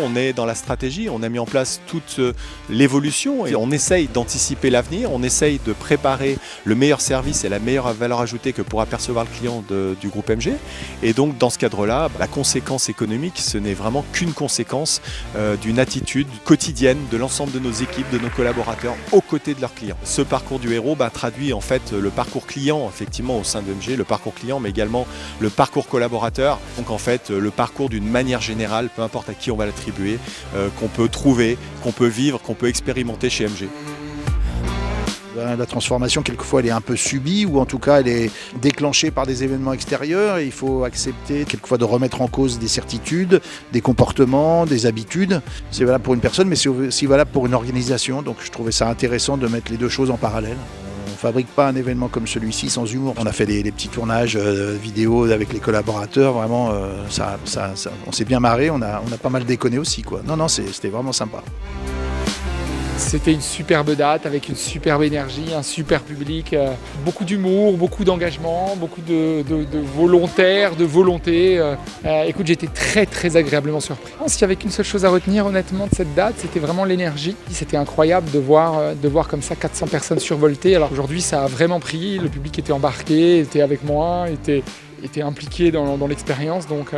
On est dans la stratégie, on a mis en place toute l'évolution et on essaye d'anticiper l'avenir, on essaye de préparer le meilleur service et la meilleure valeur ajoutée que pourra percevoir le client du groupe MG. Et donc dans ce cadre-là, la conséquence économique, ce n'est vraiment qu'une conséquence d'une attitude quotidienne de l'ensemble de nos équipes, de nos collaborateurs aux côtés de leurs clients. Ce parcours du héros traduit en fait le parcours client effectivement au sein de MG, le parcours client mais également le parcours collaborateur. Donc en fait le parcours d'une manière générale, peu importe à qui on va l'attribuer, qu'on peut trouver, qu'on peut vivre, qu'on peut expérimenter chez MG. La transformation, quelquefois, elle est un peu subie ou en tout cas, elle est déclenchée par des événements extérieurs. Et il faut accepter quelquefois de remettre en cause des certitudes, des comportements, des habitudes. C'est valable pour une personne, mais c'est aussi valable pour une organisation. Donc je trouvais ça intéressant de mettre les deux choses en parallèle. On ne fabrique pas un événement comme celui-ci sans humour. On a fait des petits tournages vidéo avec les collaborateurs. Vraiment, on s'est bien marré. On a pas mal déconné aussi, quoi. Non, c'était vraiment sympa. C'était une superbe date avec une superbe énergie, un super public, beaucoup d'humour, beaucoup d'engagement, beaucoup de volontaires, de volonté. Écoute, j'ai été très agréablement surpris. S'il n'y avait qu'une seule chose à retenir honnêtement de cette date, c'était vraiment l'énergie. C'était incroyable de voir comme ça 400 personnes survoltées. Alors aujourd'hui, ça a vraiment pris, le public était embarqué, était avec moi, était impliqué dans l'expérience, donc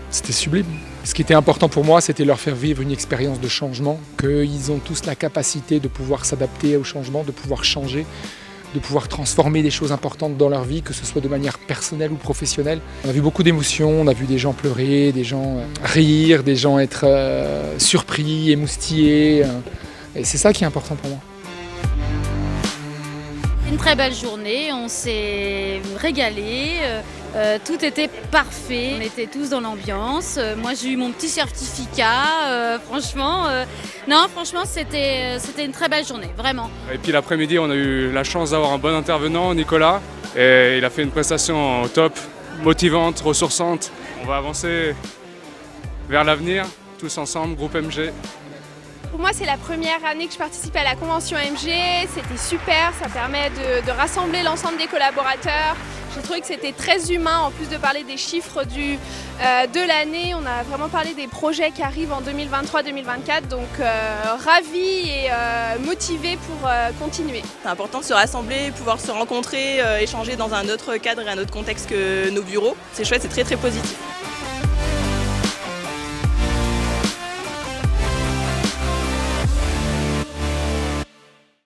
c'était sublime. Ce qui était important pour moi, c'était leur faire vivre une expérience de changement, qu'ils ont tous la capacité de pouvoir s'adapter au changement, de pouvoir changer, de pouvoir transformer des choses importantes dans leur vie, que ce soit de manière personnelle ou professionnelle. On a vu beaucoup d'émotions, on a vu des gens pleurer, des gens rire, des gens être surpris, émoustillés. Et c'est ça qui est important pour moi. Une très belle journée, on s'est régalé, tout était parfait, on était tous dans l'ambiance. Moi j'ai eu mon petit certificat, franchement c'était une très belle journée, vraiment. Et puis l'après-midi on a eu la chance d'avoir un bon intervenant, Nicolas, et il a fait une prestation au top, motivante, ressourçante. On va avancer vers l'avenir, tous ensemble, groupe MG. Pour moi, c'est la première année que je participe à la convention MG. C'était super, ça permet de rassembler l'ensemble des collaborateurs. J'ai trouvé que c'était très humain, en plus de parler des chiffres de l'année. On a vraiment parlé des projets qui arrivent en 2023-2024. Donc, ravi et motivé pour continuer. C'est important de se rassembler, pouvoir se rencontrer, échanger dans un autre cadre et un autre contexte que nos bureaux. C'est chouette, c'est très positif.